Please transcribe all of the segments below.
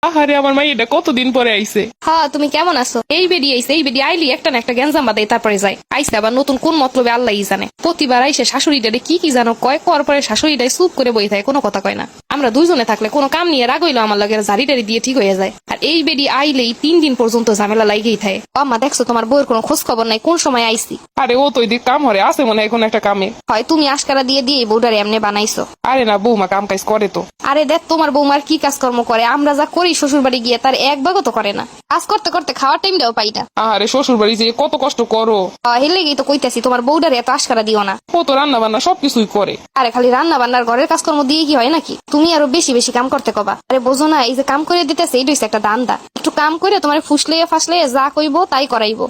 আহারে আমার মাই এটা কতদিন পরে আইছে। হ্যাঁ, তুমি কেমন আছো? এই বেরিয়ে আইছে, এই বেরিয়ে আইলি একটা না একটা গ্যাঞ্জাম বাদে তারপরে যায়। আইসে আবার নতুন কোন মতলবে আল্লাহই জানে। প্রতিবার আইসে শাশুড়িটারে কি জানো কয়, কর পরে শাশুড়িটাই চুপ করে বই থাকে, কোনো কথা কয় না। আমরা দুইজনে থাকলে কোনো কাম নিয়ে রাগ হইলো আমার লাগে ঝাড়ি টাড়ি দিয়ে ঠিক হয়ে যায়। আর এই বেরিয়ে আইলেই 3 দিন পর্যন্ত ঝামেলা লাগেই থাকে। আম্মা দেখছো তোমার বউয়ের কোনো খোঁজ খবর নাই, কোন সময় আইছি। আরে ও তো এদিক কাম হরে আছে মনে হয় এখন একটা কামে। হয় তুমি আশকারা দিয়ে দিয়ে বউটারে এমনি বানাইছো। আরে না বৌমা কাম কাজ করে তো। আরে দেখ তোমার বৌমার কি কাজকর্ম করে, আমরা যা করি শ্বশুর বাড়ি গিয়ে তার এক ভাগও তো করে না। কাজ করতে করতে খাওয়ার টাইমটাও পাই না। আরে শ্বশুর বাড়ি যে কত কষ্ট করো। হেলে গিয়ে তো কইতাছি তোমার বউটারে এত আশকারা দিও না। ও তো রান্না বান্না সবকিছুই করে। আরে খালি রান্না বান্নার ঘরের কাজকর্ম দিয়ে কি হয় নাকি? তুমি আরো বেশি বেশি কাম করতে কবা। আরে বোঝো না, এই যে কাম করে দিতেছে এইটা হচ্ছে একটা দান্দা। একটু কাম করে তোমার ফুসলে ফাসলে যা কইবো তাই করাইবো।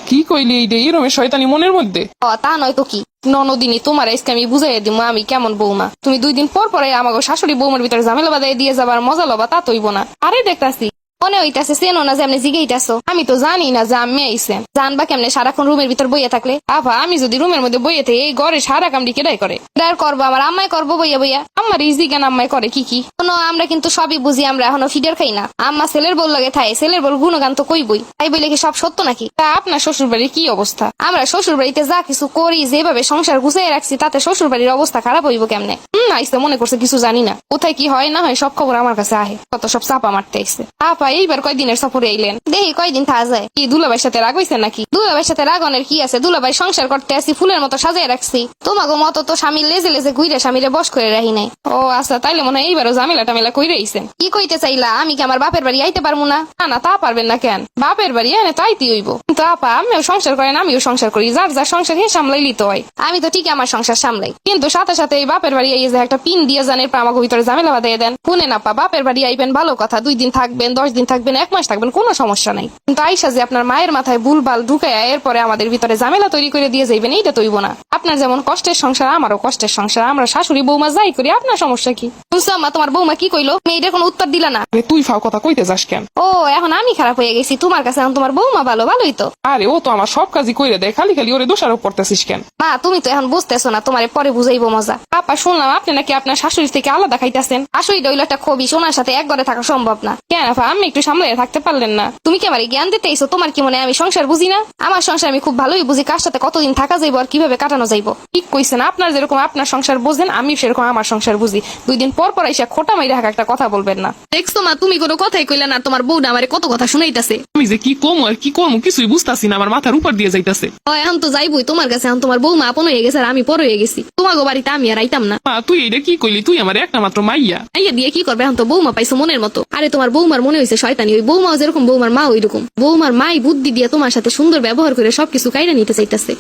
কি কইলি এইটা এরমের শয়তানি মনের মধ্যে। তা নয় তো কি। ননদিনী তোমার আজকে আমি বুঝাইয়া দিব আমি কেমন বৌমা। তুমি 2 দিন পর পরে আমাকে শাশুড়ি বৌমার ভিতরে ঝামেলা বাদাই দিয়ে যাবার মজা লবা তা তৈব না। আরে দেখতাছি মনে হইতাছে চেনো না যে আপনি জিগেইতাছো। আমি তো জানি না যে আমি আইসেন। জানবা কেমনে সারাক্ষণ রুমের ভিতর বইয়া থাকলে? আভা আমি যদি রুমের মধ্যে বইয়ে থাকি এই ঘরে সারা কামড়ি কেডাই করে? আর করবো আমার আম্মাই করবো বইয়া বইয়া। আমার ইজি জ্ঞান আম্মাই করে কি কি শোনো, আমরা কিন্তু সবই বুঝি, আমরা এখনো ফিডার খাই না। আম্মা ছেলের বল লাগে থাই, ছেলের বল গুণগান তো কইবই। তাই বলে কি সব সত্য নাকি? তা আপনার শ্বশুর বাড়ির কি অবস্থা? আমরা শ্বশুর বাড়িতে যা কিছু করি, যেভাবে সংসার গুছিয়ে রাখছি, তাতে শ্বশুর বাড়ির অবস্থা খারাপ হইব কেমনে? আইসে মনে করছে কিছু জানি না। কোথায় কি হয় না হয় সব খবর আমার কাছে আহে। কত সব চাপা মারতে আইসে। আপা এইবার কয়দিনের সফরে আইলেন? দেখি কয়দিন থাকা যায়। কি দুলাভাইয়ের সাথে রাগ হইছে নাকি? দুলাভাইয়ের সাথে রাগনের কি আছে? দুলাভাই সংসার করতে আসি ফুলের মতো সাজাই রাখছি। তোমাকে মতো তো স্বামী লেজে লেজে ঘুরে স্বামীরে বস করে রাখি নাই। ও আচ্ছা, তাইলে মনে হয় এইবারও ঝামেলা টামেলা কইরে আইছেন। কি কইতে চাইলা? আমি কি আমার বাপের বাড়ি আইতে পারবো না? না না, তা পারবেন না কেন? বাপের বাড়ি এনে তো আইতে হইব। কিন্তু আপা আমিও সংসার করেন, আমিও সংসার করি। যার যার সংসার হে সামলাইলি তো হয়। আমি তো ঠিক আমার সংসার সামলাই, কিন্তু সাথে সাথে এই বাপের বাড়ি আইয়ে যে একটা পিন দিয়ে জানের পর আমাকে ভিতরে ঝামেলা বাঁধাই দেন। শুনে না পা, বাপের বাড়ি আইবেন ভালো কথা, 2 দিন থাকবেন, 10 দিন থাকবেন, 1 মাস থাকবেন, কোনো সমস্যা নাই। কিন্তু আইসা যে আপনার মায়ের মাথায় ভুলভাল ঢুকায় এরপরে আমাদের ভিতরে ঝামেলা তৈরি করে দিয়ে যাইবেন, এইটা তৈব না। আপনার যেমন কষ্টের সংসার আমারও কষ্টের সংসার। আমরা শাশুড়ি বৌমা যাই করি, আপনার সমস্যা কি? শুনছো আম্মা তোমার বৌমা কি কইলো? মেয়েটার কোনো উত্তর দিলা না। আরে তুই ফাও কথা কইতে যাস কেন? ও এখন আমি খারাপ হয়ে গেছি তোমার কাছে? এখন তোমার বৌমা ভালো, ভালোই তো। আরে ও তো আমার সব কাজই কইরে দেয়, খালি খালি ওরে দোষারোপ করতেছিস কেন? মা তুমি তো এখন বুঝতেছো না, তোমারে পরে বুঝাইবো মজা। আপা শুনলাম আপনি নাকি আপনার শাশুড়ি থেকে আলাদা খাইতেছেন। আসলে হইলো একটা খবি, সোনার সাথে এক ঘরে থাকা সম্ভব না। কেন আপা আমি একটু সামলে থাকতে পারলেন না? তুমি কি আমার জ্ঞান দিতে আইছো? তোমার কি মনে হয় আমি সংসার বুঝি না? আমার সংসার আমি খুব ভালোই বুঝি, কার সাথে কতদিন থাকা যাইবো আর কিভাবে কাটানো যাইবো। ঠিক কইছেন, আপনার যেরকম আপনার সংসার বুঝেন, আমি সেরকম আমার সংসার বুঝি। 2 দিন পর পর এসে খোটা মাইরা একটা কথা বলবেন না। দেখছো মা, তুমি কোনো কথাই কইলা না, তোমার বউটা আমারে কত কথা শুনাইতাছে। আমি যে কি কম আর কি কম কিছুই বুঝতাছি না, আমার মাথার উপর দিয়ে যাইতাছে। এখন তো যাইবই তোমার কাছে। এখন তোমার বউমা আপন হয়ে গেছে আর আমি পর হয়ে গেছি। তোমাকে বাড়িতে আমি আর আইতাম না। তুই এটা কি কইলি? তুই আমার একটা মাত্র মাইয়া। আইয়া দিয়ে কি করবে? এখন তো বৌমা পাইছো মনের মতো। আরে তোমার বৌমার মনে হয়েছে শয়তানি। ওই বৌমাও যেরকম বৌমার মা ওইরকম। বৌমার মাই বুদ্ধি দিয়ে তোমার সাথে সুন্দর ব্যবহার করে সবকিছু কাইরা নিতে চাইতেছে।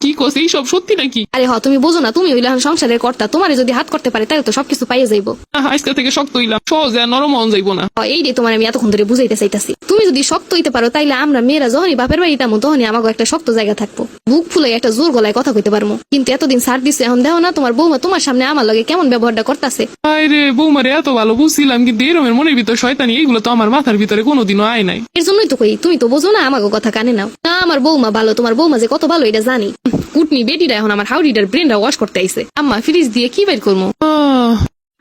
কি কস এইসব সত্যি নাকি? আরে তুমি বোঝো না, তুমি হইলে এখন সংসারের কর্তা। তোমারে যদি হাত করতে পারে তাহলে তো সবকিছু পাইয়ে যাইবো। আজকে থেকে শক্ত হইলাম, সহজে আর নরম হন যাইবো না। এইটাই তোমার আমি এতক্ষণ ধরে বুঝাইতে চাইতাছি। তুমি যদি শক্ত হইতে পারো তাইলে আমরা মেয়েরা যখনই বাপের বাড়ি যাবো তখনই আমাকে একটা শক্ত জায়গা থাকবো, বুক ফুলে একটা জোর গলায় কথা কইতে পারবো। কিন্তু এতদিন ছাড় দিচ্ছে, এখন দেখো না তোমার বৌমা তোমার সামনে আমার লগে কেমন ব্যবহারটা করতেছে। আরে বৌমারে এত ভালো বুঝছিলাম, কিন্তু এরমের মনের ভিতর শয়তানি এইগুলো তো আমার মাথার ভিতরে কোনোদিনও আয় নাই। এর জন্যই তো কই, তুমি তো বোঝো না, আমাকে কথা কানে নাও না। আমার বৌমা ভালো, তোমার বৌমা যে কত ভালো এটা জানি। কুটনি বেটিরা এখন আমার হাউডিটার ব্রেনটা ওয়াশ করতে আইছে। আম্মা ফ্রিজ দিয়ে কি বের করবো?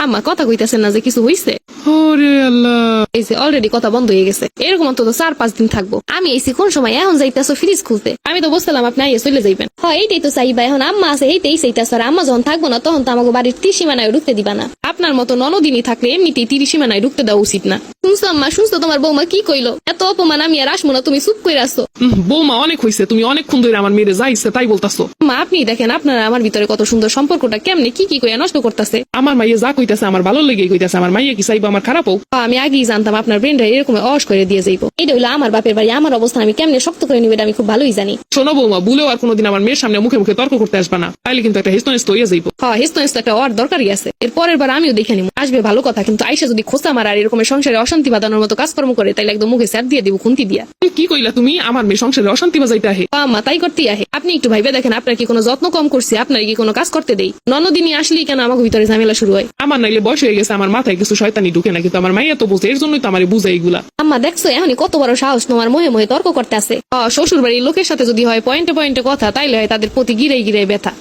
আম্মা কথা কইতাছেন না যে কিছু হইছে? ওরে আল্লাহ, এই যে অলরেডি কথা বন্ধ হয়ে গেছে। এরকম অন্তত 4-5 দিন থাকবো। আমি এসি কোন সময়? এখন যাইতাছো ফ্রিজ খুলতে? আমি তো বলছিলাম আপনি আইয়ে চলে যাইবেন। হ্যাঁ এইটাই তো চাইবা। এখন আম্মা আছে এইটাই চাইতাছো। আর আম্মা যখন থাকবো না তখন তো আমাকে বাড়ির 30 সীমানায় ঢুকতে দিবা না। আপনার মতো ননদিনী থাকলে এমনিতেই 30 সীমানায় ঢুকতে দেওয়া উচিত না। শুনছো আম্মা, শুনছো তোমার বৌমা কি কইলো? এত অপমান আমি আর আসবো না, তুমি চুপ করে আসো। বৌমা অনেক হইছে, তুমি অনেকক্ষণ ধরে আমার মেয়েরে যা ইচ্ছে তাই বলতাছো। মা আপনি দেখেন আপনারা আমার ভিতরে কত সুন্দর সম্পর্কটা কেমনে কি কি কইয়া নষ্ট করতেছে। আমার মাইয়া যা কইতাছে আমার ভালো লেগে কইতাছে। আমার মাইয়া কি চাইবো আমার খারাপ হোক? আমি আগেই জানতাম আপনার ব্রেনটা এরকম অস করে দিয়ে যাইবো। এটা হইলো আমার বাপের বাড়ি, আমার অবস্থান আমি কেমনে শক্ত করে নিবে আমি খুব ভালোই জানি। শোনো বৌমা, ভুলেও আর কোনোদিন আমার মেয়ের সামনে মুখে মুখে তর্ক করতে আসবা না, তাইলে কিন্তু একটা হেস্তনেস্ত হইয়া যাইবো। হ্যাঁ হেস্তনেস্ত একটা ওর দরকারই আছে। এর পরের বার আমিও দেখে নিব, আসবে ভালো কথা। কিন্তু আইসা যদি খোঁচা মার আর এরকমের সংসারে অশান্তি বাঁধানোর মতো কাজকর্ম করে তাইলে একদম মুখে স্যার দিয়ে দিব খুন্তি দিয়া। কি কইলা তুমি? আমার মেয়ে সংসারে অশান্তি বাজাইতে আহে? মা তাই করতেই আহে। আপনি একটু ভাইবে দেখেন, আপনার কি কোনো যত্ন কম করছি? আপনার কি কোনো কাজ করতে দেই? ননদিনী আসলেই কেন আমাকে ভিতরে ঝামেলা শুরু হয়? আমার নাইলে বয়স হয়ে গেছে, আমার মাথায় কিছু শয়তানি ঢুকে না, কিন্তু আমার মাইয়া তো বুঝে, এর জন্যই তো আমার বুঝে এইগুলা। আম্মা দেখছো এখনই কত বড় সাহস তোমার, মোহে মোহে তর্ক করতে আছে। শ্বশুর বাড়ির লোকের সাথে যদি হয় পয়েন্টে পয়েন্টে কথা, তাইলে হয় তাদের প্রতি গিরাই গিরাই ব্যথা।